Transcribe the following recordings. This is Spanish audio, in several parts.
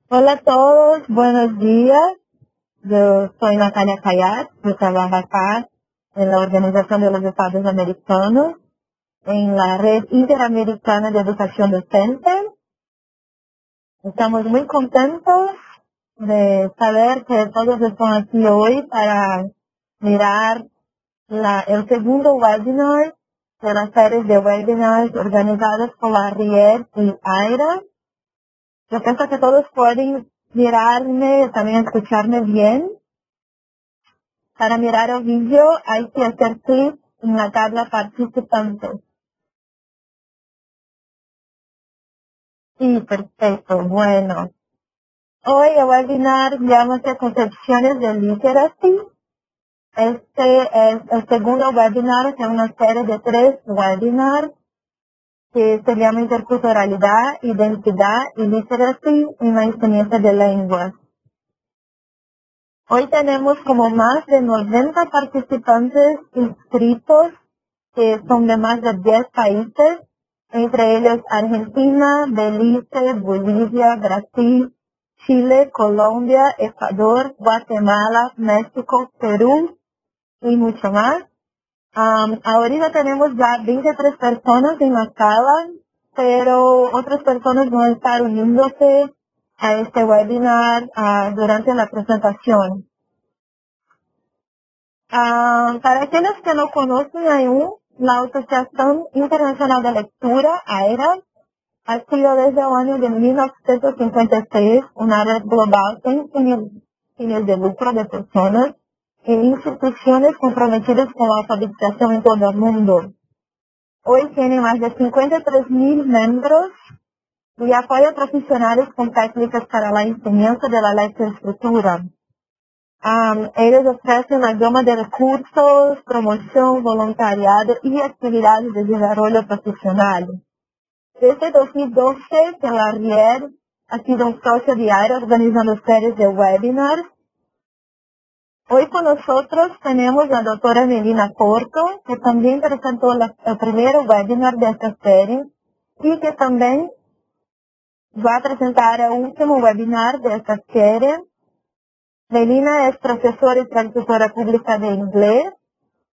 Hola a todos, buenos días. Yo soy Natalia Cayat, yo trabajo acá en la Organización de los Estados Americanos, en la Red Interamericana de Educación Docente. Estamos muy contentos de saber que todos están aquí hoy para mirar el segundo webinar de las series de webinars organizadas por la RIED y AIRA. Yo pienso que todos pueden mirarme y también escucharme bien. Para mirar el vídeo hay que hacer clic en la tabla participantes. Sí, perfecto. Bueno, hoy el webinar llama-se Concepciones de Literacy. Este es el segundo webinar de una serie de 3 webinars que se llama Interculturalidad, Identidad y Literacy en la enseñanza de lenguas. Hoy tenemos como más de 90 participantes inscritos que son de más de 10 países, entre ellos Argentina, Belice, Bolivia, Brasil, Chile, Colombia, Ecuador, Guatemala, México, Perú y mucho más. Ahorita tenemos ya 23 personas en la sala, pero otras personas van a estar uniéndose a este webinar durante la presentación. Para aquellos que no conocen aún, la Asociación Internacional de Lectura, AIRA, ha sido desde el año de 1956 una red global sin fines de lucro de personas e instituciones comprometidas con la alfabetización en todo el mundo. Hoy tiene más de 53.000 miembros y apoya profesionales con técnicas para la enseñanza de la lectoescritura. Ellos ofrecen una gama de recursos, promoción, voluntariado y actividades de desarrollo profesional. Desde 2012, que la RIED ha sido un socio diario organizando series de webinars. Hoy con nosotros tenemos la doctora Melina Porto, que también presentó el primer webinar de esta serie y que también va a presentar el último webinar de esta serie. Melina es profesora y traductora pública de inglés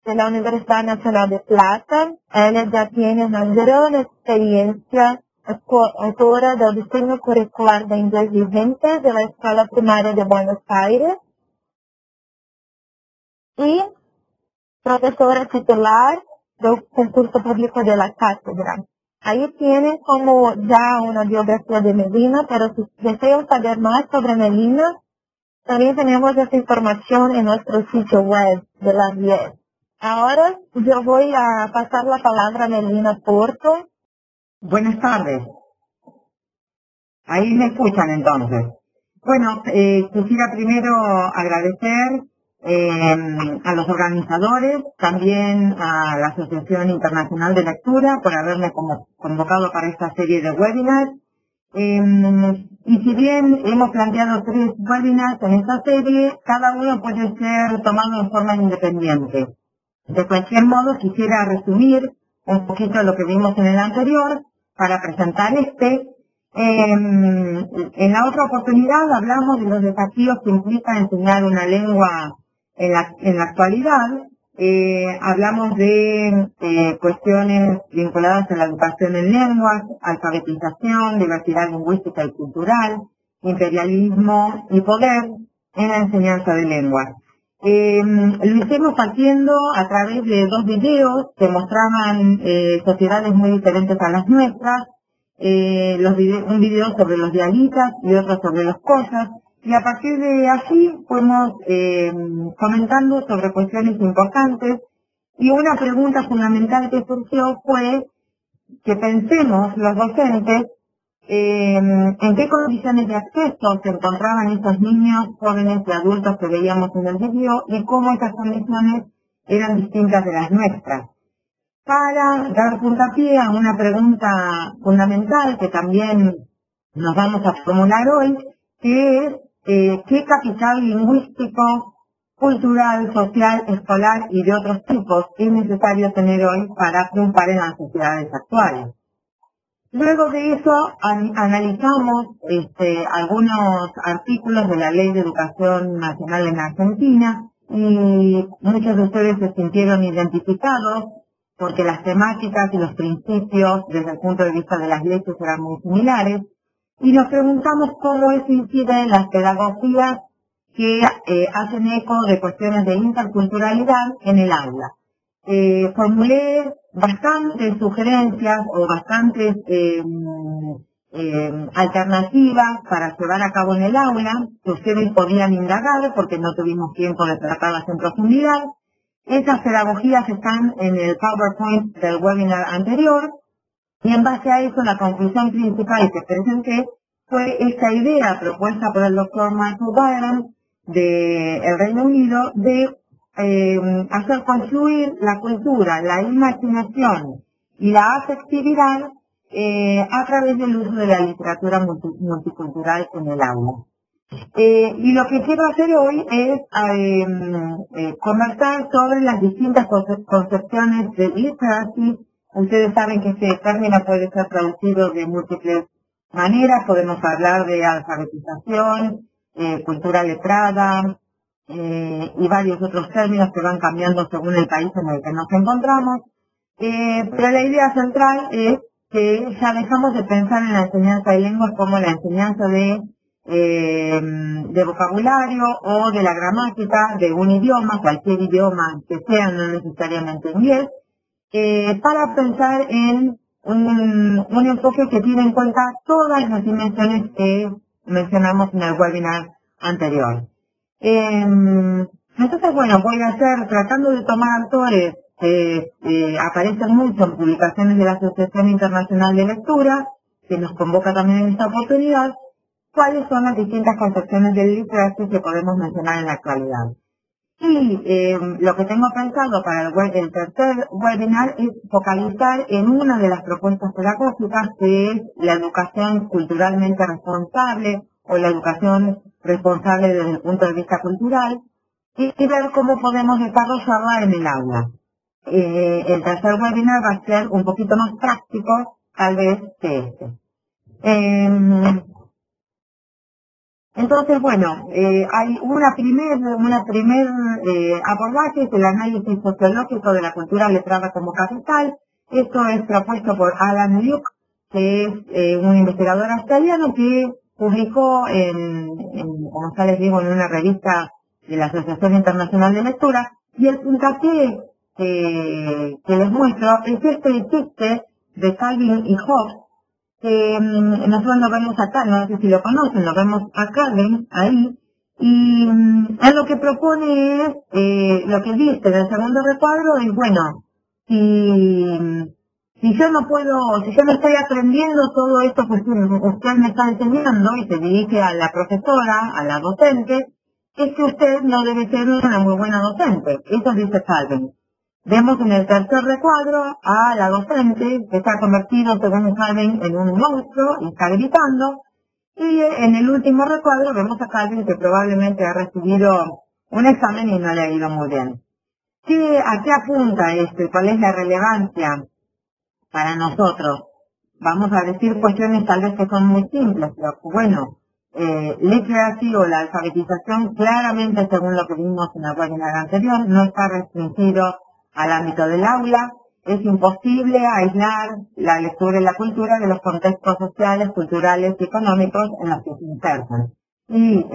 de la Universidad Nacional de Plata. Ella ya tiene una gran experiencia, es coautora del diseño curricular de inglés vigente de la Escuela Primaria de Buenos Aires y profesora titular del concurso público de la cátedra. Ahí tienen como ya una biografía de Melina, pero si desean saber más sobre Melina, también tenemos esta información en nuestro sitio web de la RIED. Ahora yo voy a pasar la palabra a Melina Porto. Buenas tardes. Ahí me escuchan entonces. Bueno, quisiera primero agradecer a los organizadores, también a la Asociación Internacional de Lectura por haberme convocado para esta serie de webinars. Y si bien hemos planteado 3 webinars en esta serie, cada uno puede ser tomado en forma independiente. De cualquier modo, quisiera resumir un poquito lo que vimos en el anterior para presentar este. En la otra oportunidad hablamos de los desafíos que implica enseñar una lengua en la actualidad. Hablamos de cuestiones vinculadas a la educación en lenguas, alfabetización, diversidad lingüística y cultural, imperialismo y poder en la enseñanza de lenguas. Lo hicimos partiendo a través de 2 videos que mostraban sociedades muy diferentes a las nuestras, un video sobre los dialitas y otro sobre los cosas, y a partir de allí fuimos comentando sobre cuestiones importantes, y una pregunta fundamental que surgió fue que pensemos los docentes en qué condiciones de acceso se encontraban estos niños, jóvenes y adultos que veíamos en el video y cómo esas condiciones eran distintas de las nuestras. Para dar puntapié a una pregunta fundamental que también nos vamos a formular hoy, que es ¿qué capital lingüístico, cultural, social, escolar y de otros tipos es necesario tener hoy para triunfar en las sociedades actuales? Luego de eso analizamos algunos artículos de la Ley de Educación Nacional en Argentina y muchos de ustedes se sintieron identificados porque las temáticas y los principios desde el punto de vista de las leyes eran muy similares y nos preguntamos cómo eso incide en las pedagogías que hacen eco de cuestiones de interculturalidad en el aula. Formulé bastantes sugerencias o bastantes alternativas para llevar a cabo en el aula, que ustedes podían indagar porque no tuvimos tiempo de tratarlas en profundidad. Esas pedagogías están en el PowerPoint del webinar anterior y en base a eso la conclusión principal que presenté fue esta idea propuesta por el doctor Michael Byron del Reino Unido de hacer confluir la cultura, la imaginación y la afectividad a través del uso de la literatura multicultural en el aula. Y lo que quiero hacer hoy es conversar sobre las distintas concepciones de literacy. Ustedes saben que este término puede ser traducido de múltiples maneras. Podemos hablar de alfabetización, cultura letrada, y varios otros términos que van cambiando según el país en el que nos encontramos. Pero la idea central es que ya dejamos de pensar en la enseñanza de lenguas como la enseñanza de vocabulario o de la gramática de un idioma, cualquier idioma que sea, no necesariamente inglés, para pensar en un enfoque que tiene en cuenta todas las dimensiones que mencionamos en el webinar anterior. Entonces, bueno, voy a hacer, tratando de tomar autores que aparecen mucho en publicaciones de la Asociación Internacional de Lectura, que nos convoca también en esta oportunidad, cuáles son las distintas concepciones del literacy que podemos mencionar en la actualidad. Y lo que tengo pensado para el tercer webinar es focalizar en una de las propuestas pedagógicas, que es la educación culturalmente responsable o la educación responsable desde el punto de vista cultural, y ver cómo podemos desarrollarla en el aula. El tercer webinar va a ser un poquito más práctico, tal vez, que este. Entonces, bueno, hay una primer abordaje, es el análisis sociológico de la cultura letrada como capital. Esto es propuesto por Alan Luke, que es un investigador australiano que publicó como ya les digo, en una revista de la Asociación Internacional de Lectura, y el puntapié que les muestro es este chiste de Calvin y Hobbes, que nosotros lo vemos acá, no sé si lo conocen, lo vemos acá, ven, ahí, y él lo que propone es, lo que dice en el segundo recuadro es, bueno, si yo no puedo, si yo no estoy aprendiendo todo esto que usted me está enseñando, y se dirige a la profesora, a la docente, es que usted no debe ser una muy buena docente. Eso dice Calvin. Vemos en el tercer recuadro a la docente que está convertido, según Calvin, en un monstruo y está gritando. Y en el último recuadro vemos a Calvin que probablemente ha recibido un examen y no le ha ido muy bien. ¿A qué apunta esto y cuál es la relevancia para nosotros? Vamos a decir cuestiones tal vez que son muy simples, pero bueno, literacy o la alfabetización claramente, según lo que vimos en el webinar anterior, no está restringido al ámbito del aula. Es imposible aislar la lectura y la cultura de los contextos sociales, culturales y económicos en los que se insertan. Y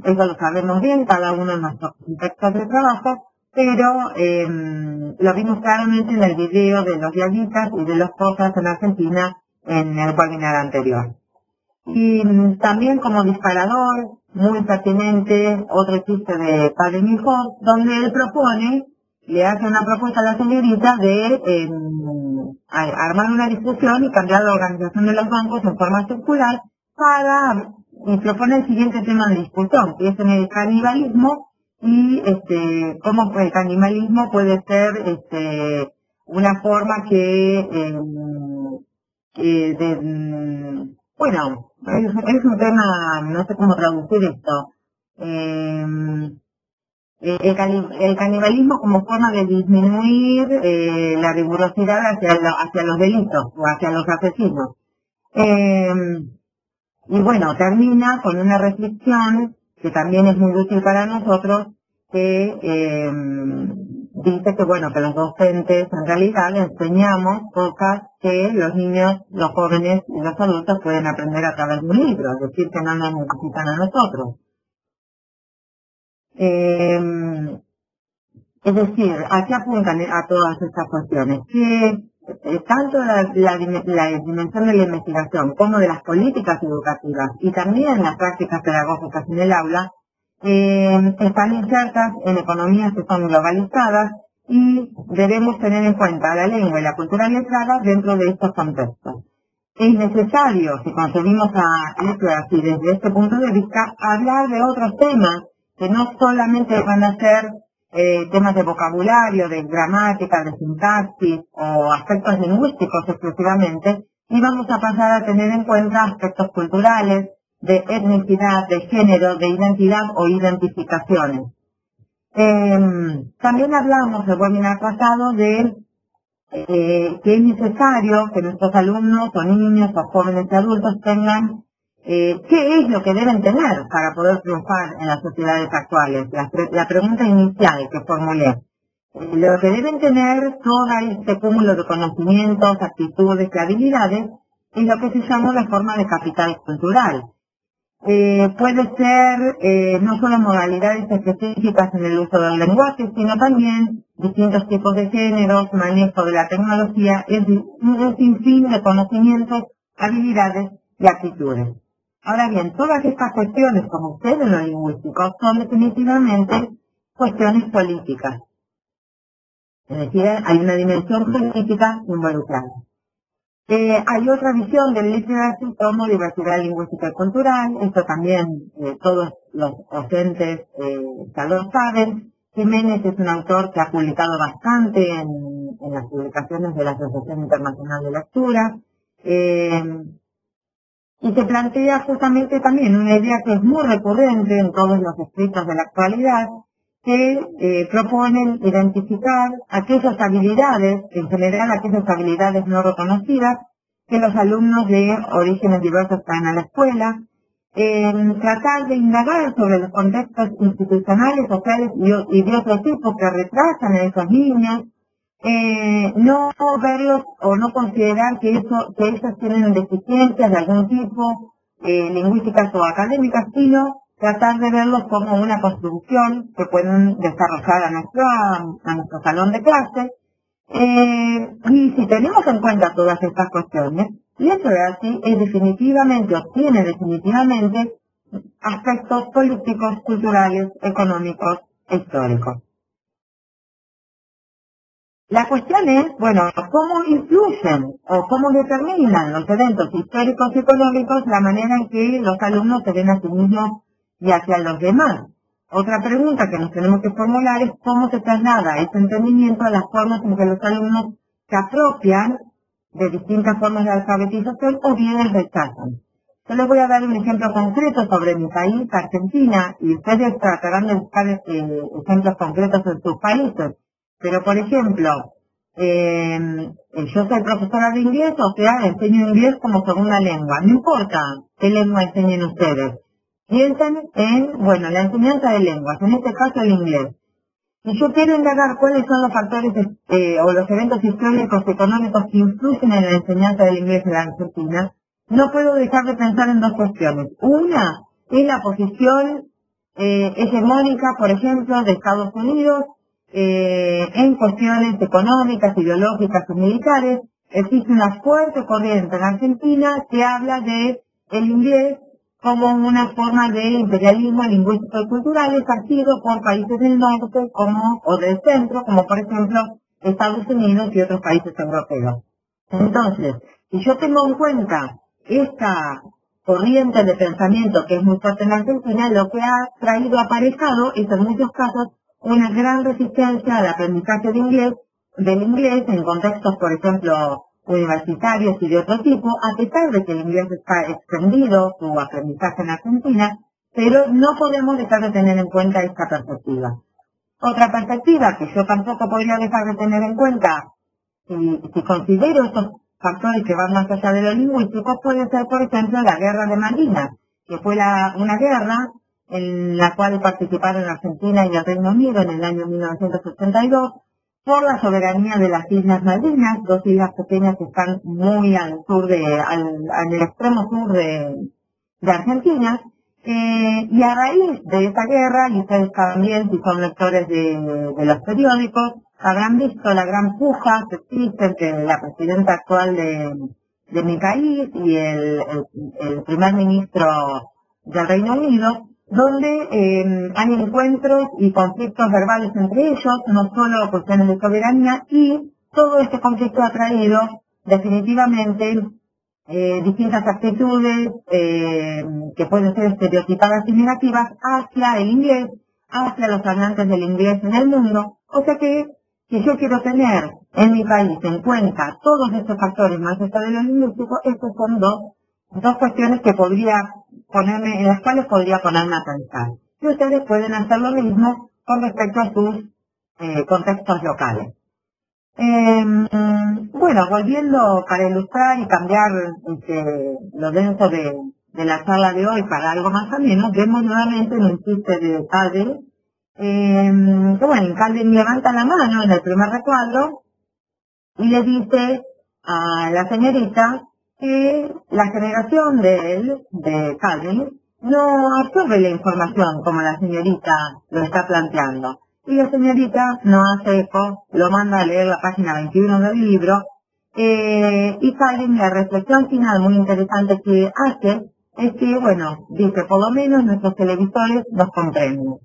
eso lo sabemos bien, cada uno en nuestros contextos de trabajo, pero lo vimos claramente en el video de los diaguitas y de los cosas en Argentina en el webinar anterior. Y también como disparador, muy pertinente, otro chiste de Padre Mijo, donde él propone, le hace una propuesta a la señorita de armar una discusión y cambiar la organización de los bancos en forma circular y propone el siguiente tema de discusión, que es en el canibalismo y cómo el canibalismo puede ser una forma bueno, es un tema, no sé cómo traducir esto. el canibalismo como forma de disminuir la rigurosidad hacia los delitos o hacia los asesinos. Y bueno, termina con una reflexión que también es muy útil para nosotros, que dice que bueno, que los docentes en realidad enseñamos cosas que los niños, los jóvenes y los adultos pueden aprender a través de un libro, es decir, que no nos necesitan a nosotros. Es decir, ¿a qué apuntan a todas estas cuestiones? Que tanto la dimensión de la investigación como de las políticas educativas y también las prácticas pedagógicas en el aula están insertas en economías que son globalizadas y debemos tener en cuenta la lengua y la cultura letrada dentro de estos contextos. Es necesario, si concebimos a letras y desde este punto de vista, hablar de otros temas que no solamente van a ser temas de vocabulario, de gramática, de sintaxis o aspectos lingüísticos exclusivamente, y vamos a pasar a tener en cuenta aspectos culturales, de etnicidad, de género, de identidad o identificaciones. También hablamos el webinar pasado de que es necesario que nuestros alumnos o niños o jóvenes y adultos tengan qué es lo que deben tener para poder triunfar en las sociedades actuales. La pregunta inicial que formulé. Lo que deben tener todo este cúmulo de conocimientos, actitudes y habilidades es lo que se llama la forma de capital cultural. Puede ser no solo modalidades específicas en el uso del lenguaje, sino también distintos tipos de géneros, manejo de la tecnología, un sinfín de conocimientos, habilidades y actitudes. Ahora bien, todas estas cuestiones, como ustedes en lo lingüístico, son definitivamente cuestiones políticas. Es decir, hay una dimensión política involucrada. Hay otra visión del literacy como diversidad lingüística y cultural, esto también todos los docentes ya lo saben. Jiménez es un autor que ha publicado bastante en las publicaciones de la Asociación Internacional de Lectura, y se plantea justamente también una idea que es muy recurrente en todos los escritos de la actualidad, que proponen identificar aquellas habilidades, en general aquellas habilidades no reconocidas, que los alumnos de orígenes diversos traen a la escuela, tratar de indagar sobre los contextos institucionales, sociales y de otro tipo que retrasan a esos niños, no verlos o no considerar que ellos tienen deficiencias de algún tipo, lingüísticas o académicas, sino tratar de verlos como una construcción que pueden desarrollar a nuestro salón de clase. Y si tenemos en cuenta todas estas cuestiones, literacy es definitivamente, o tiene definitivamente aspectos políticos, culturales, económicos e históricos. La cuestión es, bueno, cómo influyen o cómo determinan los eventos históricos y económicos la manera en que los alumnos se ven a sí mismos y hacia los demás. Otra pregunta que nos tenemos que formular es cómo se traslada ese entendimiento a las formas en que los alumnos se apropian de distintas formas de alfabetización o bien las rechazan. Yo les voy a dar un ejemplo concreto sobre mi país, Argentina, y ustedes tratarán de buscar ejemplos concretos en sus países. Pero, por ejemplo, yo soy profesora de inglés, o sea, enseño inglés como segunda lengua. No importa qué lengua enseñen ustedes. Piensen en, bueno, la enseñanza de lenguas, en este caso el inglés. Si yo quiero indagar cuáles son los factores o los eventos históricos económicos que influyen en la enseñanza del inglés en la Argentina, no puedo dejar de pensar en dos cuestiones. Una es la posición hegemónica, por ejemplo, de Estados Unidos en cuestiones económicas, ideológicas y militares. Existe una fuerte corriente en Argentina que habla de el inglés como una forma de imperialismo lingüístico y cultural ejercido por países del norte o del centro, como por ejemplo Estados Unidos y otros países europeos. Entonces, si yo tengo en cuenta esta corriente de pensamiento que es muy fuerte en Argentina, lo que ha traído aparejado es en muchos casos una gran resistencia al aprendizaje del inglés en contextos, por ejemplo, universitarios y de otro tipo, a pesar de que el inglés está extendido, su aprendizaje en Argentina, pero no podemos dejar de tener en cuenta esta perspectiva. Otra perspectiva que yo tampoco podría dejar de tener en cuenta, si considero estos factores que van más allá de lo lingüístico, puede ser, por ejemplo, la guerra de Malvinas, que fue una guerra en la cual participaron Argentina y el Reino Unido en el año 1982 por la soberanía de las Islas Malvinas, dos islas pequeñas que están muy al sur en el extremo sur de Argentina. Y a raíz de esa guerra, y ustedes también, si son lectores de los periódicos, habrán visto la gran puja que existe entre la presidenta actual de mi país y el primer ministro del Reino Unido, donde hay encuentros y conflictos verbales entre ellos, no solo cuestiones de soberanía, y todo este conflicto ha traído definitivamente distintas actitudes que pueden ser estereotipadas y negativas hacia el inglés, hacia los hablantes del inglés en el mundo. O sea que si yo quiero tener en mi país en cuenta todos estos factores más allá de lo lingüístico, estos son dos cuestiones que en las cuales podría ponerme a pensar. Y ustedes pueden hacer lo mismo con respecto a sus contextos locales. Bueno, volviendo para ilustrar y cambiar lo denso de la charla de hoy para algo más ameno, vemos nuevamente en un chiste de Calvin, que bueno, Calvin levanta la mano en el primer recuadro y le dice a la señorita que la generación de Calvin, no absorbe la información como la señorita lo está planteando. Y la señorita no hace eco, lo manda a leer la página 21 del libro, y Calvin, la reflexión final muy interesante que hace es que, bueno, dice, por lo menos nuestros televisores nos comprenden.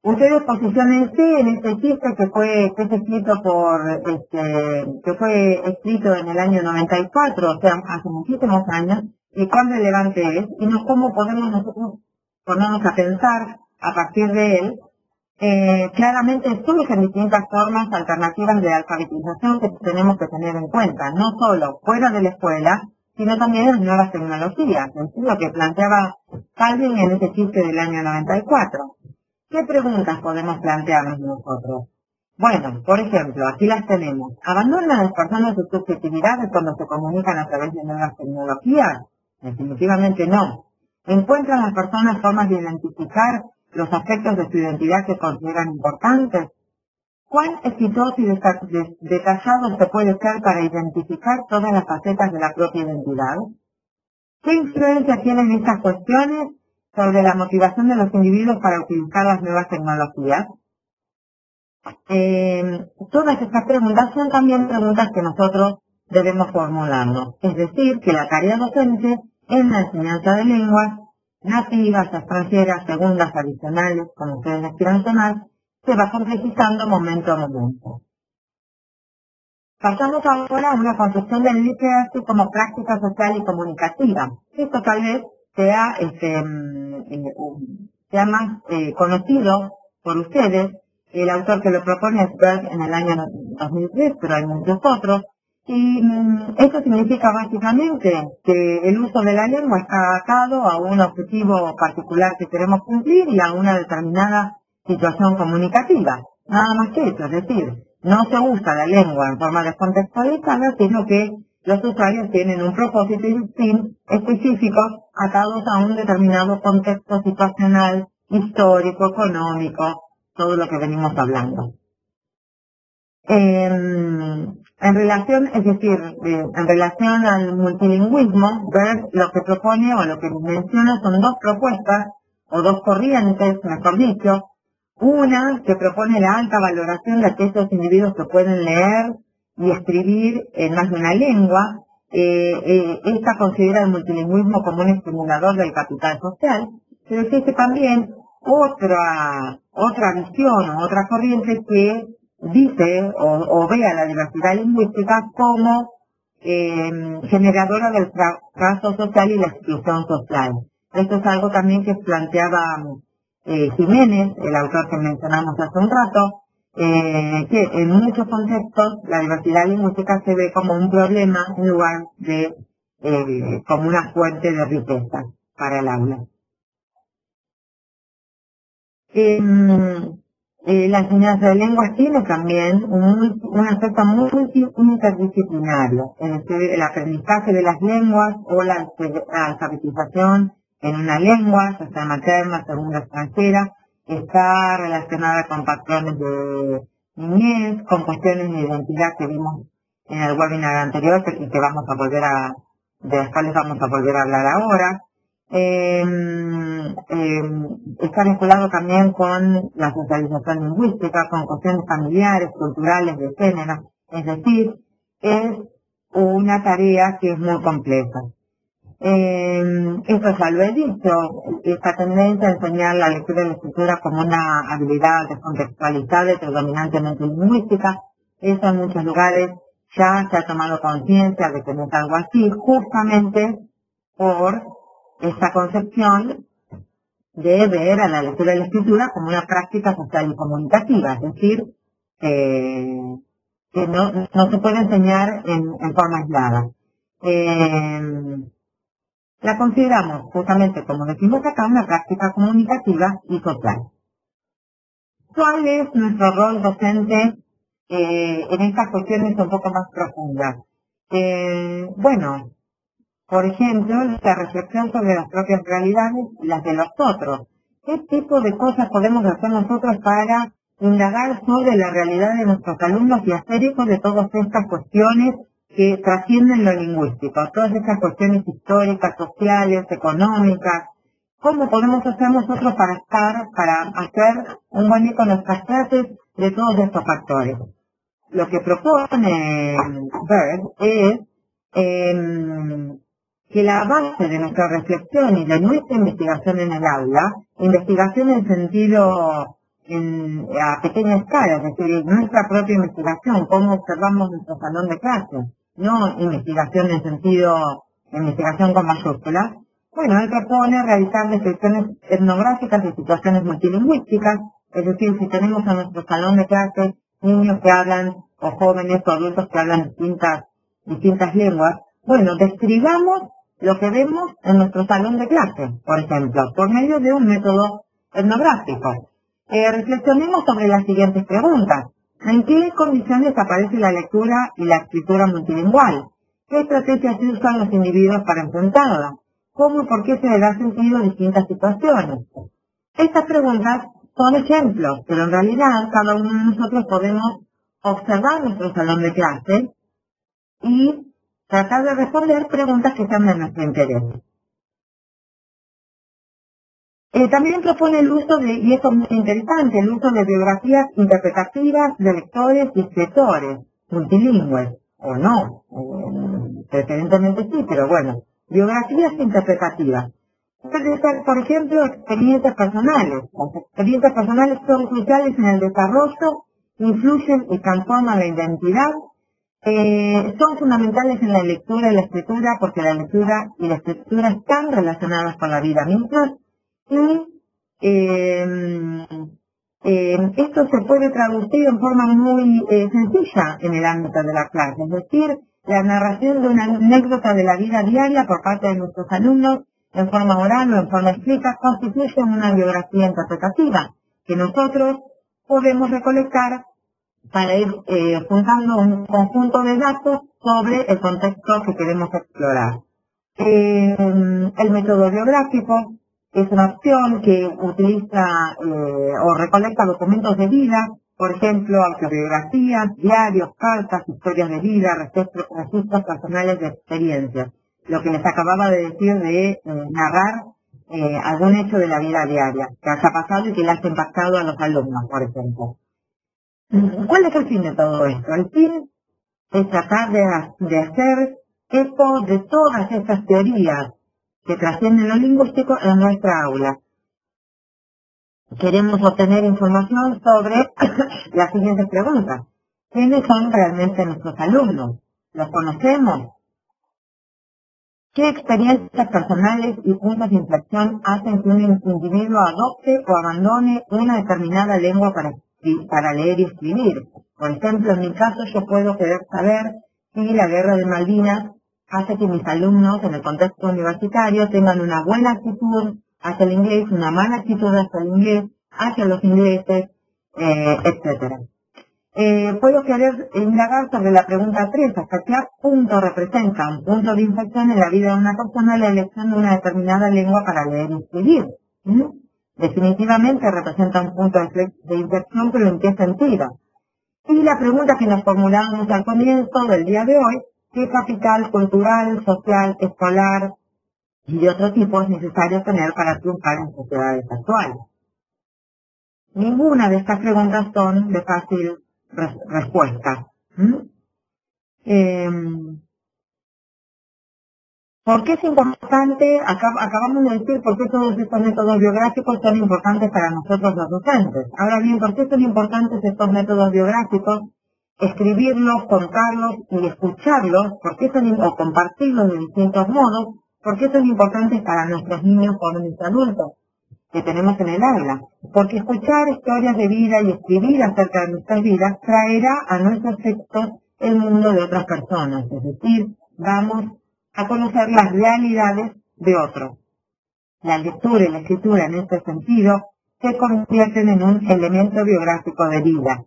Ustedes posiciónense en este chiste que es escrito que fue escrito en el año 94, o sea, hace muchísimos años, y cuán relevante es, y cómo podemos nosotros ponernos a pensar a partir de él. Claramente surgen distintas formas alternativas de alfabetización que tenemos que tener en cuenta, no solo fuera de la escuela, sino también en las nuevas tecnologías, es lo que planteaba Calvin en ese chiste del año 94. ¿Qué preguntas podemos plantearnos nosotros? Bueno, por ejemplo, aquí las tenemos. ¿Abandonan las personas sus subjetividades cuando se comunican a través de nuevas tecnologías? Definitivamente no. ¿Encuentran las personas formas de identificar los aspectos de su identidad que consideran importantes? ¿Cuán exitoso y detallado se puede ser para identificar todas las facetas de la propia identidad? ¿Qué influencia tienen estas cuestiones sobre la motivación de los individuos para utilizar las nuevas tecnologías? Todas estas preguntas son también preguntas que nosotros debemos formularnos. Es decir, que la tarea docente en la enseñanza de lenguas nativas, extranjeras, segundas, adicionales, como ustedes les quieran llamar, se va complejizando momento a momento. Pasamos ahora a una concepción del literacy como práctica social y comunicativa. Esto tal vez sea más conocido por ustedes. El autor que lo propone es Berg en el año 2003, pero hay muchos otros. Y esto significa básicamente que el uso de la lengua está atado a un objetivo particular que queremos cumplir y a una determinada situación comunicativa. Nada más que eso, es decir, no se usa la lengua en forma descontextualizada, sino que los usuarios tienen un propósito y un fin específicos atados a un determinado contexto situacional, histórico, económico, todo lo que venimos hablando. En relación al multilingüismo, Berg lo que propone o lo que menciona son dos propuestas, o dos corrientes, mejor dicho. Una que propone la alta valoración de aquellos individuos que pueden leer y escribir en más de una lengua. Esta considera el multilingüismo como un estimulador del capital social, pero existe también otra visión o otra corriente que dice o ve a la diversidad lingüística como generadora del fracaso social y la exclusión social. Esto es algo también que planteaba Jiménez, el autor que mencionamos hace un rato, que en muchos contextos la diversidad lingüística se ve como un problema en lugar de como una fuente de riqueza para el aula. La enseñanza de lenguas tiene también un aspecto muy interdisciplinario, es decir, el aprendizaje de las lenguas o la alfabetización en una lengua, ya sea materna, segunda, extranjera, está relacionada con patrones de niñez, con cuestiones de identidad que vimos en el webinar anterior y que vamos a volver de las cuales vamos a volver a hablar ahora. Está vinculado también con la socialización lingüística, con cuestiones familiares, culturales, de género. Es decir, es una tarea que es muy compleja. Esto ya lo he dicho, esta tendencia a enseñar la lectura y la escritura como una habilidad descontextualizada y predominantemente lingüística, eso en muchos lugares ya se ha tomado conciencia de que no es algo así, justamente por esta concepción de ver a la lectura y la escritura como una práctica social y comunicativa, es decir, que no se puede enseñar en forma aislada. La consideramos justamente, como decimos acá, una práctica comunicativa y social. ¿Cuál es nuestro rol docente en estas cuestiones un poco más profundas? Bueno, por ejemplo, la reflexión sobre las propias realidades y las de los otros. ¿Qué tipo de cosas podemos hacer nosotros para indagar sobre la realidad de nuestros alumnos y hacer eco de todas estas cuestiones que trascienden lo lingüístico, todas estas cuestiones históricas, sociales, económicas? ¿Cómo podemos hacer nosotros para hacer un buen eco en nuestras clases de todos estos factores? Lo que propone Bird es que la base de nuestra reflexión y de nuestra investigación en el aula, investigación en sentido a pequeña escala, es decir, nuestra propia investigación, cómo observamos nuestro salón de clase, no investigación en sentido, investigación con mayúsculas. Bueno, él propone realizar descripciones etnográficas de situaciones multilingüísticas, es decir, si tenemos en nuestro salón de clase niños que hablan, o jóvenes o adultos que hablan distintas lenguas, bueno, describamos lo que vemos en nuestro salón de clase, por ejemplo, por medio de un método etnográfico. Reflexionemos sobre las siguientes preguntas. ¿En qué condiciones aparece la lectura y la escritura multilingüal? ¿Qué estrategias se usan los individuos para enfrentarla? ¿Cómo y por qué se le da sentido a distintas situaciones? Estas preguntas son ejemplos, pero en realidad cada uno de nosotros podemos observar nuestro salón de clase y tratar de responder preguntas que sean de nuestro interés. También propone el uso de, y esto es muy interesante, el uso de biografías interpretativas de lectores y escritores multilingües, o no, preferentemente sí, pero bueno, biografías interpretativas. Puede ser, por ejemplo, experiencias personales. Las experiencias personales son cruciales en el desarrollo, influyen y transforman la identidad. Son fundamentales en la lectura y la escritura porque la lectura y la escritura están relacionadas con la vida misma. Y esto se puede traducir en forma muy sencilla en el ámbito de la clase, es decir, la narración de una anécdota de la vida diaria por parte de nuestros alumnos en forma oral o en forma escrita constituye una biografía interpretativa que nosotros podemos recolectar para ir juntando un conjunto de datos sobre el contexto que queremos explorar. El método biográfico es una opción que utiliza o recolecta documentos de vida, por ejemplo, autobiografías, diarios, cartas, historias de vida, registros personales de experiencias. Lo que les acababa de decir de narrar algún hecho de la vida diaria que haya pasado y que le haya impactado a los alumnos, por ejemplo. ¿Cuál es el fin de todo esto? El fin es tratar de hacer eco de todas estas teorías que trascienden lo lingüístico en nuestra aula. Queremos obtener información sobre las siguientes preguntas. ¿Quiénes son realmente nuestros alumnos? ¿Los conocemos? ¿Qué experiencias personales y puntos de inflexión hacen que un individuo adopte o abandone una determinada lengua para leer y escribir? Por ejemplo, en mi caso yo puedo querer saber si la guerra de Malvinas hace que mis alumnos en el contexto universitario tengan una buena actitud hacia el inglés, una mala actitud hacia el inglés, hacia los ingleses, etcétera. Puedo querer indagar sobre la pregunta 3, hasta qué punto representa un punto de inflexión en la vida de una persona la elección de una determinada lengua para leer y escribir. Definitivamente representa un punto de inflexión, pero ¿en qué sentido? Y la pregunta que nos formulamos al comienzo del día de hoy, ¿qué capital cultural, social, escolar y de otro tipo es necesario tener para triunfar en sociedades actuales? Ninguna de estas preguntas son de fácil respuesta. ¿Por qué es importante? Acabamos de decir por qué todos estos métodos biográficos son importantes para nosotros los docentes. Ahora bien, ¿por qué son importantes estos métodos biográficos? Escribirlos, contarlos y escucharlos, o compartirlos de distintos modos, ¿por qué son importantes para nuestros niños, jóvenes y adultos que tenemos en el aula? Porque escuchar historias de vida y escribir acerca de nuestras vidas traerá a nuestros textos el mundo de otras personas, es decir, vamos a conocer las realidades de otros. La lectura y la escritura en este sentido se convierten en un elemento biográfico de vida.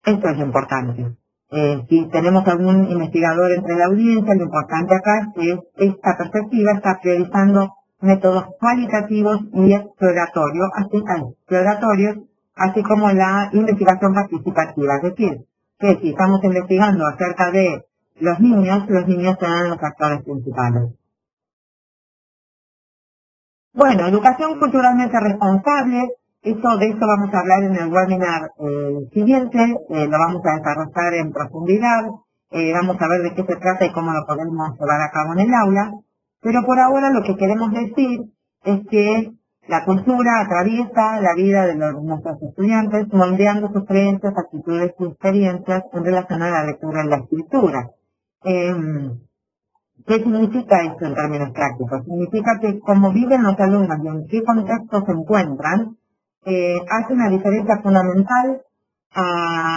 Esto es lo importante. Si tenemos algún investigador entre la audiencia, lo importante acá es que esta perspectiva está priorizando métodos cualitativos y exploratorios, así como la investigación participativa. Es decir, que si estamos investigando acerca de los niños serán los actores principales. Bueno, educación culturalmente responsable, de eso vamos a hablar en el webinar siguiente, lo vamos a desarrollar en profundidad, vamos a ver de qué se trata y cómo lo podemos llevar a cabo en el aula, pero por ahora lo que queremos decir es que la cultura atraviesa la vida de nuestros estudiantes, moldeando sus creencias, actitudes y experiencias en relación a la lectura y la escritura. ¿Qué significa esto en términos prácticos? Significa que como viven los alumnos y en qué contexto se encuentran, hace una diferencia fundamental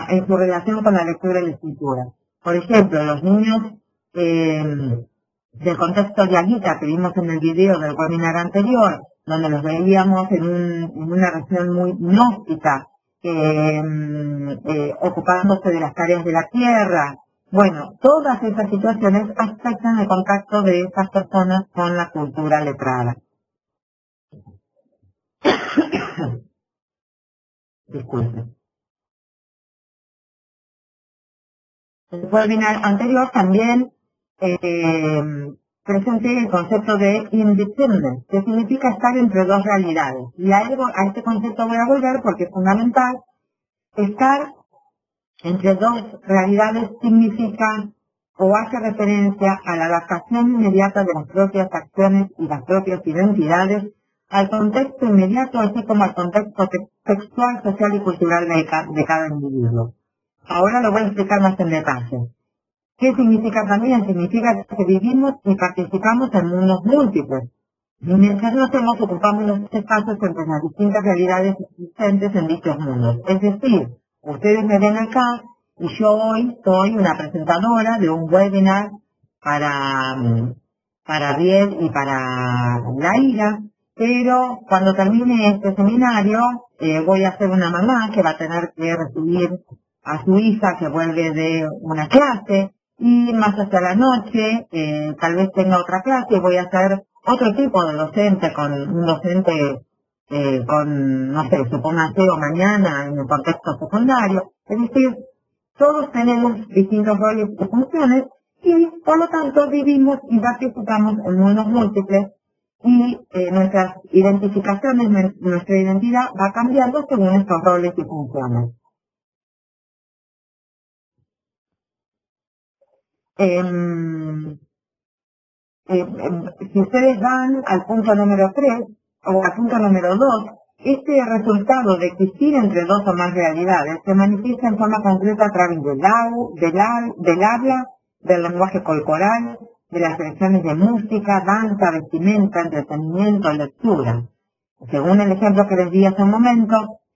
en su relación con la lectura y la escritura. Por ejemplo, los niños del contexto yagita que vimos en el video del webinar anterior, donde los veíamos en una región muy gnóstica, ocupándose de las tareas de la tierra. Bueno, todas esas situaciones afectan el contacto de estas personas con la cultura letrada. Disculpen. En el webinar anterior también presenté el concepto de independence, que significa estar entre dos realidades. Y a este concepto voy a volver porque es fundamental. Estar entre dos realidades significa o hace referencia a la adaptación inmediata de las propias acciones y las propias identidades al contexto inmediato, así como al contexto textual, social y cultural de cada individuo. Ahora lo voy a explicar más en detalle. ¿Qué significa también? Significa que vivimos y participamos en mundos múltiples. Y mientras nos ocupamos los espacios entre las distintas realidades existentes en dichos mundos. Es decir, ustedes me ven acá y yo hoy soy una presentadora de un webinar para Riel y para Laira, pero cuando termine este seminario voy a ser una mamá que va a tener que recibir a su hija que vuelve de una clase y más hacia la noche tal vez tenga otra clase y voy a ser otro tipo de docente, con un docente con, no sé, supóngase o mañana en el contexto secundario. Es decir, todos tenemos distintos roles y funciones y por lo tanto vivimos y participamos en mundos múltiples y nuestras identificaciones, nuestra identidad va cambiando según estos roles y funciones. Si ustedes van al punto número 3 o al punto número 2, este resultado de existir entre dos o más realidades se manifiesta en forma concreta a través del habla, del lenguaje corporal, de las selecciones de música, danza, vestimenta, entretenimiento, lectura. Según el ejemplo que les di hace un momento,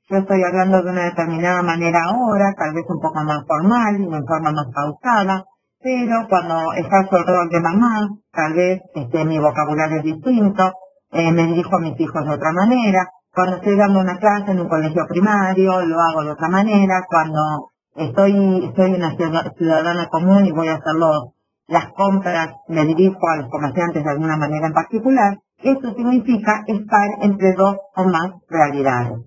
yo estoy hablando de una determinada manera ahora, tal vez un poco más formal y en forma más pausada, pero cuando ejerzo el rol de mamá, tal vez mi vocabulario es distinto, me dirijo a mis hijos de otra manera, Cuando estoy dando una clase en un colegio primario, lo hago de otra manera. Cuando soy una ciudadana común y voy a hacer las compras, me dirijo a los comerciantes de alguna manera en particular. Eso significa estar entre dos o más realidades.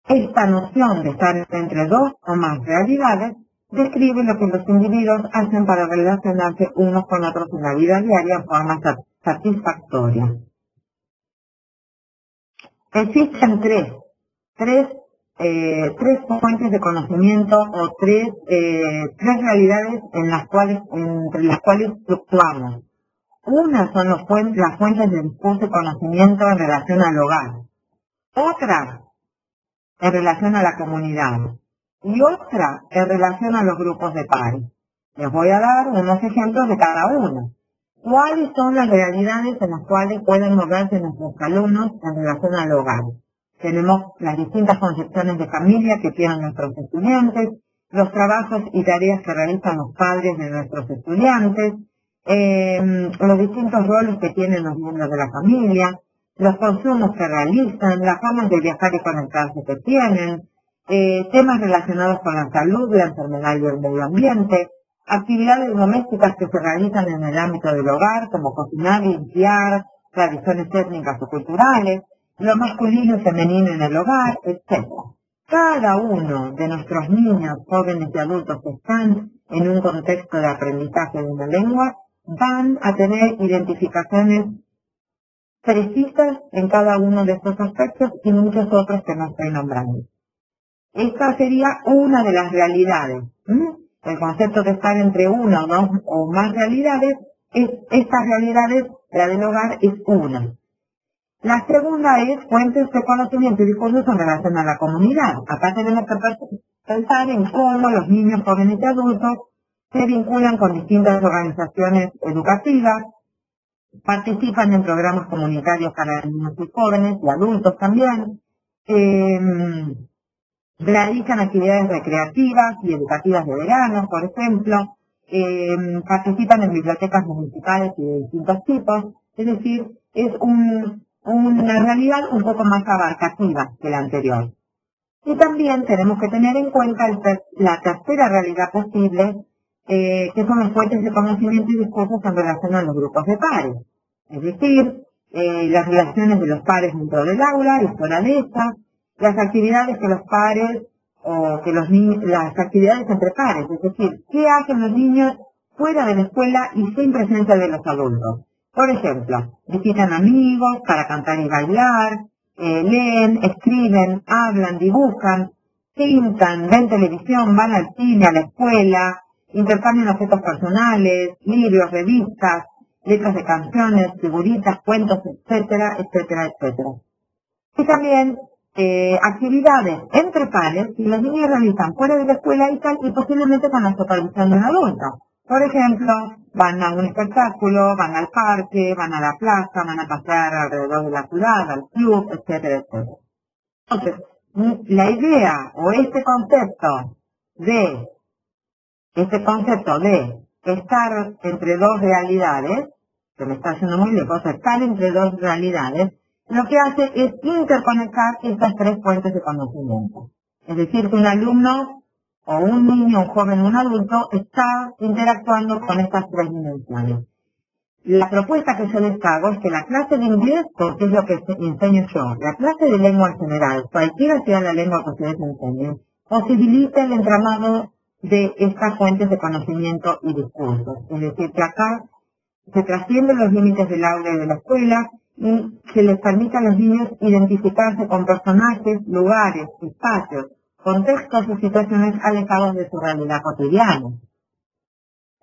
Esta noción de estar entre dos o más realidades describe lo que los individuos hacen para relacionarse unos con otros en la vida diaria de forma satisfactoria. Existen tres fuentes de conocimiento o tres realidades entre las cuales fluctuamos. Una son las fuentes de discurso y conocimiento en relación al hogar. Otra en relación a la comunidad. Y otra en relación a los grupos de pares. Les voy a dar unos ejemplos de cada uno. ¿Cuáles son las realidades en las cuales pueden moverse nuestros alumnos en relación al hogar? Tenemos las distintas concepciones de familia que tienen nuestros estudiantes, los trabajos y tareas que realizan los padres de nuestros estudiantes, los distintos roles que tienen los miembros de la familia, los consumos que realizan, las formas de viajar y conectarse que tienen, temas relacionados con la salud, la enfermedad y el medio ambiente, actividades domésticas que se realizan en el ámbito del hogar, como cocinar, limpiar, tradiciones étnicas o culturales, lo masculino y femenino en el hogar, etc. Cada uno de nuestros niños, jóvenes y adultos que están en un contexto de aprendizaje de una lengua van a tener identificaciones precisas en cada uno de estos aspectos y muchos otros que no estoy nombrando. Esta sería una de las realidades. El concepto de estar entre una o dos o más realidades, estas realidades, la del hogar, es una. La segunda es fuentes de conocimiento y discursos en relación a la comunidad. Acá tenemos que pensar en cómo los niños, jóvenes y adultos se vinculan con distintas organizaciones educativas, participan en programas comunitarios para niños y jóvenes y adultos también, realizan actividades recreativas y educativas de verano, por ejemplo, participan en bibliotecas municipales y de distintos tipos, es decir, es una realidad un poco más abarcativa que la anterior. Y también tenemos que tener en cuenta la tercera realidad posible, que son las fuentes de conocimiento y discursos en relación a los grupos de pares. Es decir, las relaciones de los pares dentro del aula y fuera de esta, las actividades que los pares o que las actividades entre pares, es decir, qué hacen los niños fuera de la escuela y sin presencia de los adultos. Por ejemplo, visitan amigos para cantar y bailar, leen, escriben, hablan, dibujan, pintan, ven televisión, van al cine, a la escuela, intercambian objetos personales, libros, revistas, letras de canciones, figuritas, cuentos, etcétera, etcétera, etcétera. Y también actividades entre pares que los niños realizan fuera de la escuela y posiblemente con la supervisión de un adulto. Por ejemplo, van a un espectáculo, van al parque, van a la plaza, van a pasear alrededor de la ciudad, al club, etcétera, etcétera. Entonces, la idea o este concepto de estar entre dos realidades, que me está haciendo muy lejos, estar entre dos realidades, lo que hace es interconectar estas tres fuentes de conocimiento. Es decir, que un alumno o un niño, un joven, un adulto está interactuando con estas tres dimensiones. La propuesta que yo les hago es que la clase de inglés, porque es lo que enseño yo, la clase de lengua en general, cualquiera sea la lengua que ustedes enseñen, posibilite el entramado de estas fuentes de conocimiento y discursos. Es decir, que acá se trascienden los límites del aula y de la escuela y se les permite a los niños identificarse con personajes, lugares, espacios, contextos y situaciones alejados de su realidad cotidiana.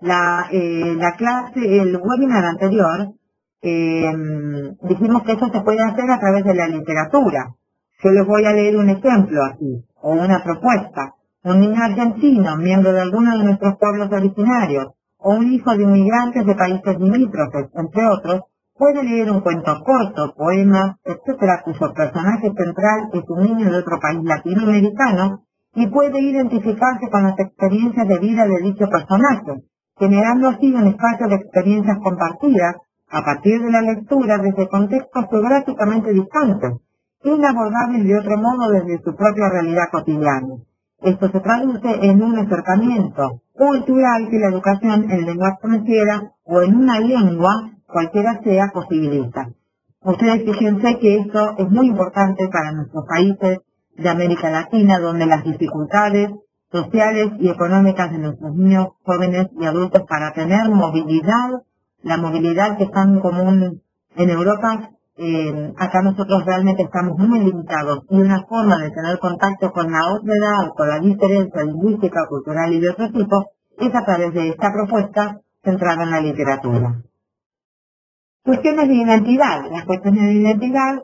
El webinar anterior, dijimos que eso se puede hacer a través de la literatura. Yo les voy a leer un ejemplo aquí, o una propuesta. Un niño argentino, miembro de alguno de nuestros pueblos originarios, o un hijo de inmigrantes de países limítrofes, entre otros, puede leer un cuento corto, poemas, etcétera, cuyo personaje central es un niño de otro país latinoamericano y puede identificarse con las experiencias de vida de dicho personaje, generando así un espacio de experiencias compartidas a partir de la lectura desde contextos geográficamente distantes inabordables de otro modo desde su propia realidad cotidiana. Esto se traduce en un acercamiento cultural que la educación en lengua extranjera o en una lengua, cualquiera sea, posibilita. Ustedes fíjense que esto es muy importante para nuestros países de América Latina, donde las dificultades sociales y económicas de nuestros niños, jóvenes y adultos para tener movilidad, la movilidad que es tan común en Europa, acá nosotros realmente estamos muy limitados, y una forma de tener contacto con la otra edad, con la diferencia lingüística, cultural y de otro tipo, es a través de esta propuesta centrada en la literatura. Cuestiones de identidad. Las cuestiones de identidad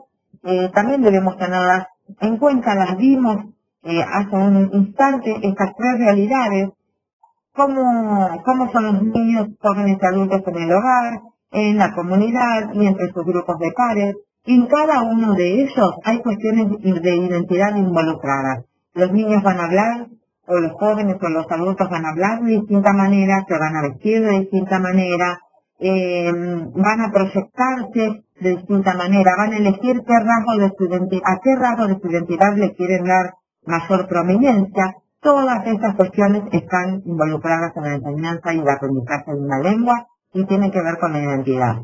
también debemos tenerlas en cuenta, las vimos hace un instante, estas tres realidades, cómo son los niños, jóvenes y adultos en el hogar, en la comunidad y entre sus grupos de pares. En cada uno de ellos hay cuestiones de identidad involucradas. Los niños van a hablar, o los jóvenes o los adultos van a hablar de distinta manera, se van a vestir de distinta manera, van a proyectarse de distinta manera, van a elegir qué rasgo de su identidad, a qué rasgo de su identidad le quieren dar mayor prominencia. Todas estas cuestiones están involucradas en la enseñanza y el aprendizaje de una lengua y tienen que ver con la identidad.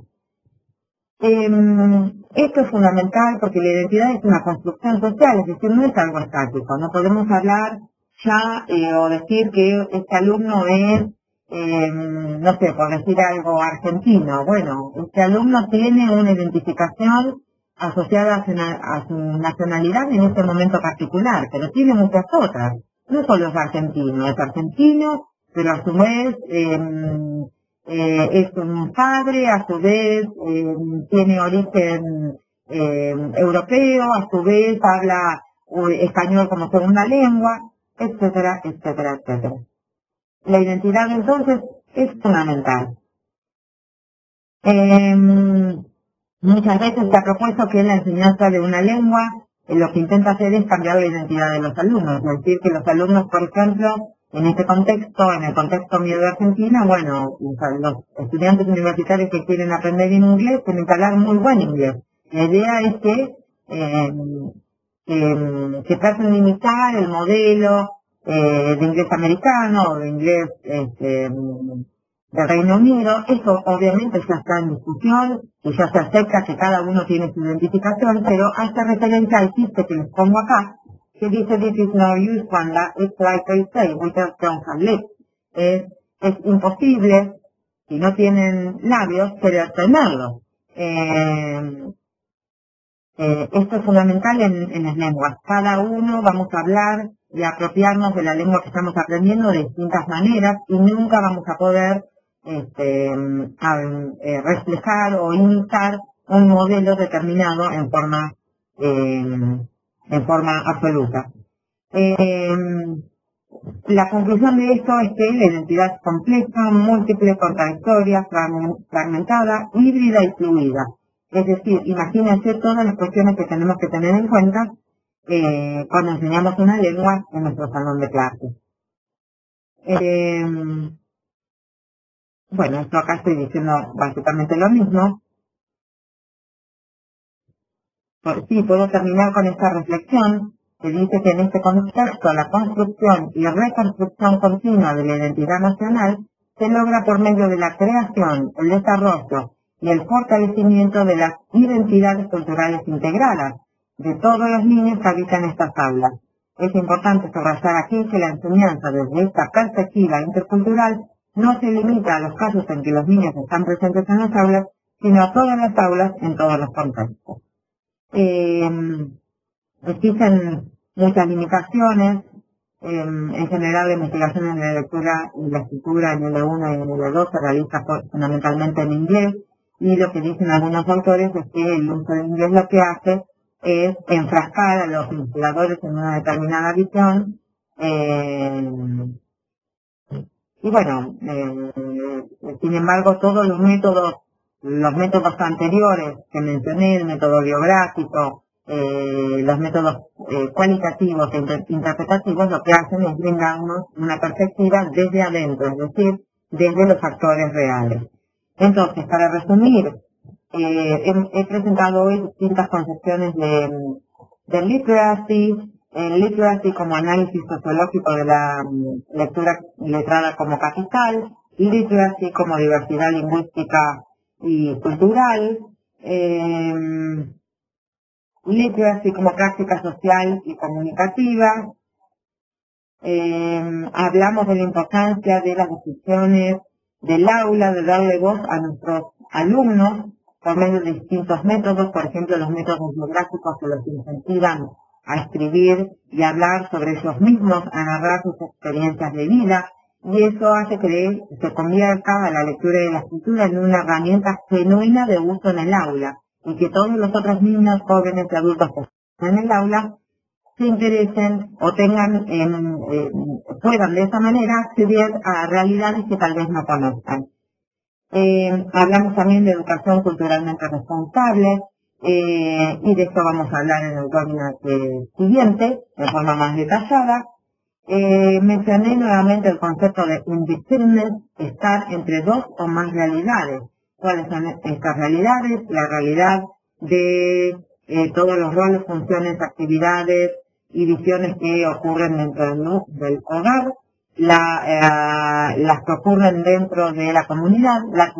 Esto es fundamental porque la identidad es una construcción social, es decir, no es algo estático. No podemos hablar ya o decir que este alumno es, no sé, por decir algo, argentino. Bueno, este alumno tiene una identificación asociada a su nacionalidad en este momento particular, pero tiene muchas otras. No solo es argentino, pero a su vez es un padre, a su vez tiene origen europeo, a su vez habla español como segunda lengua, etcétera, etcétera, etcétera. La identidad entonces es fundamental. Muchas veces se ha propuesto que en la enseñanza de una lengua lo que intenta hacer es cambiar la identidad de los alumnos, es decir, que los alumnos, por ejemplo, en este contexto, en el contexto mío de Argentina, bueno, los estudiantes universitarios que quieren aprender en inglés tienen que hablar muy buen inglés. La idea es que traten de imitar el modelo de inglés americano o de inglés del Reino Unido. Eso obviamente ya está en discusión y ya se acepta que cada uno tiene su identificación, pero hace referencia al chiste que les pongo acá, que dice "This is no use, Wanda, it's like I say, we just don't have lips". Es imposible, si no tienen labios, querer tenerlos. Esto es fundamental en las lenguas. Cada uno vamos a hablar y apropiarnos de la lengua que estamos aprendiendo de distintas maneras y nunca vamos a poder reflejar o imitar un modelo determinado en forma absoluta. La conclusión de esto es que la identidad es compleja, múltiple, contradictoria, fragmentada, híbrida y fluida. Es decir, imagínense todas las cuestiones que tenemos que tener en cuenta cuando enseñamos una lengua en nuestro salón de clases. Bueno, esto acá estoy diciendo básicamente lo mismo. Sí, puedo terminar con esta reflexión que dice que en este contexto la construcción y reconstrucción continua de la identidad nacional se logra por medio de la creación, el desarrollo y el fortalecimiento de las identidades culturales integradas de todos los niños que habitan estas aulas. Es importante subrayar aquí que la enseñanza desde esta perspectiva intercultural no se limita a los casos en que los niños están presentes en las aulas, sino a todas las aulas en todos los contextos. Existen muchas limitaciones, en general la investigación de la lectura y la escritura en L1 y en L2 se realiza fundamentalmente en inglés, y lo que dicen algunos autores es que el uso del inglés lo que hace es enfrascar a los investigadores en una determinada visión, y bueno, sin embargo todos los métodos anteriores que mencioné, el método biográfico, los métodos cualitativos e interpretativos, lo que hacen es brindarnos una perspectiva desde adentro, es decir, desde los actores reales. Entonces, para resumir, he presentado hoy distintas concepciones del literacy, el literacy como análisis sociológico de la lectura letrada como capital, literacy como diversidad lingüística y cultural, literacy como práctica social y comunicativa. Hablamos de la importancia de las decisiones del aula, de darle voz a nuestros alumnos por medio de distintos métodos, por ejemplo los métodos biográficos que los incentivan a escribir y hablar sobre ellos mismos, a narrar sus experiencias de vida, y eso hace que se convierta a la lectura y la escritura en una herramienta genuina de uso en el aula, y que todos los otros niños, jóvenes y adultos que están en el aula se interesen o tengan, puedan de esa manera acceder a realidades que tal vez no conozcan. Hablamos también de educación culturalmente responsable, y de esto vamos a hablar en el webinar siguiente, de forma más detallada. Mencioné nuevamente el concepto de indiscernment, estar entre dos o más realidades. ¿Cuáles son estas realidades? La realidad de todos los roles, funciones, actividades y visiones que ocurren dentro del hogar, las que ocurren dentro de la comunidad, las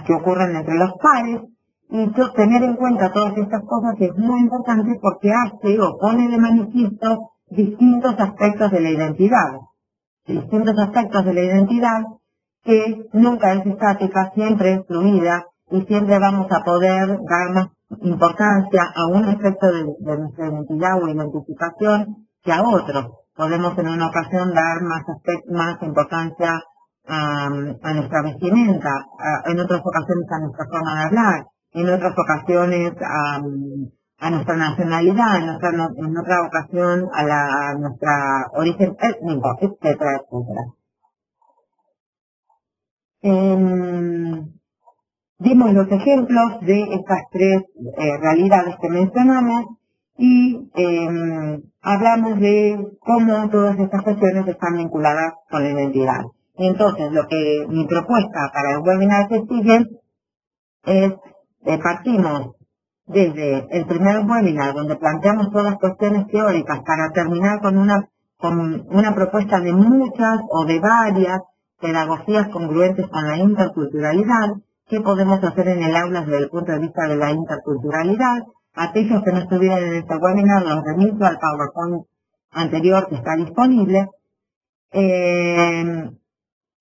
que ocurren entre los pares, y tener en cuenta todas estas cosas es muy importante porque hace o pone de manifiesto distintos aspectos de la identidad. Distintos aspectos de la identidad que nunca es estática, siempre es fluida y siempre vamos a poder dar más importancia a un aspecto de nuestra identidad o identificación que a otro. Podemos en una ocasión dar más importancia a nuestra vestimenta, en otras ocasiones a nuestra forma de hablar, en otras ocasiones a nuestra nacionalidad, en otra ocasión a nuestra origen étnico, etcétera, etcétera. Dimos los ejemplos de estas tres realidades que mencionamos y hablamos de cómo todas estas cuestiones están vinculadas con la identidad. Y entonces, mi propuesta para el webinar que sigue es, partimos desde el primer webinar, donde planteamos todas las cuestiones teóricas, para terminar con una propuesta de muchas o de varias pedagogías congruentes con la interculturalidad. ¿Qué podemos hacer en el aula desde el punto de vista de la interculturalidad? Aquellos que no estuvieron en este webinar, los remito al PowerPoint anterior que está disponible.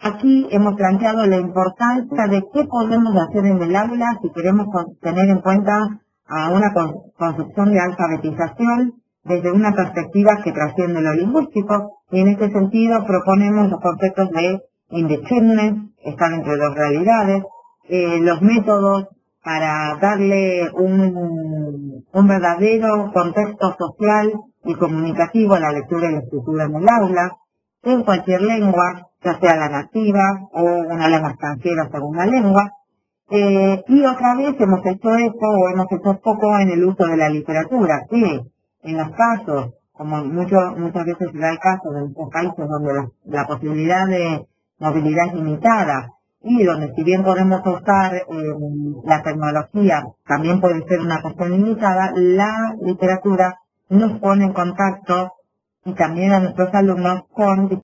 Aquí hemos planteado la importancia de qué podemos hacer en el aula si queremos tener en cuenta a una construcción de alfabetización desde una perspectiva que trasciende lo lingüístico, y en este sentido proponemos los conceptos de indiscernment, estar entre dos realidades, los métodos para darle un verdadero contexto social y comunicativo a la lectura y la escritura en el aula, en cualquier lengua, ya sea la nativa o una lengua extranjera segunda lengua. Y otra vez hemos hecho esto, o hemos hecho poco en el uso de la literatura, que en los casos, como muchas veces se da el caso de nuestros países donde la posibilidad de movilidad es limitada, y donde si bien podemos usar la tecnología, también puede ser una cuestión limitada, la literatura nos pone en contacto y también a nuestros alumnos con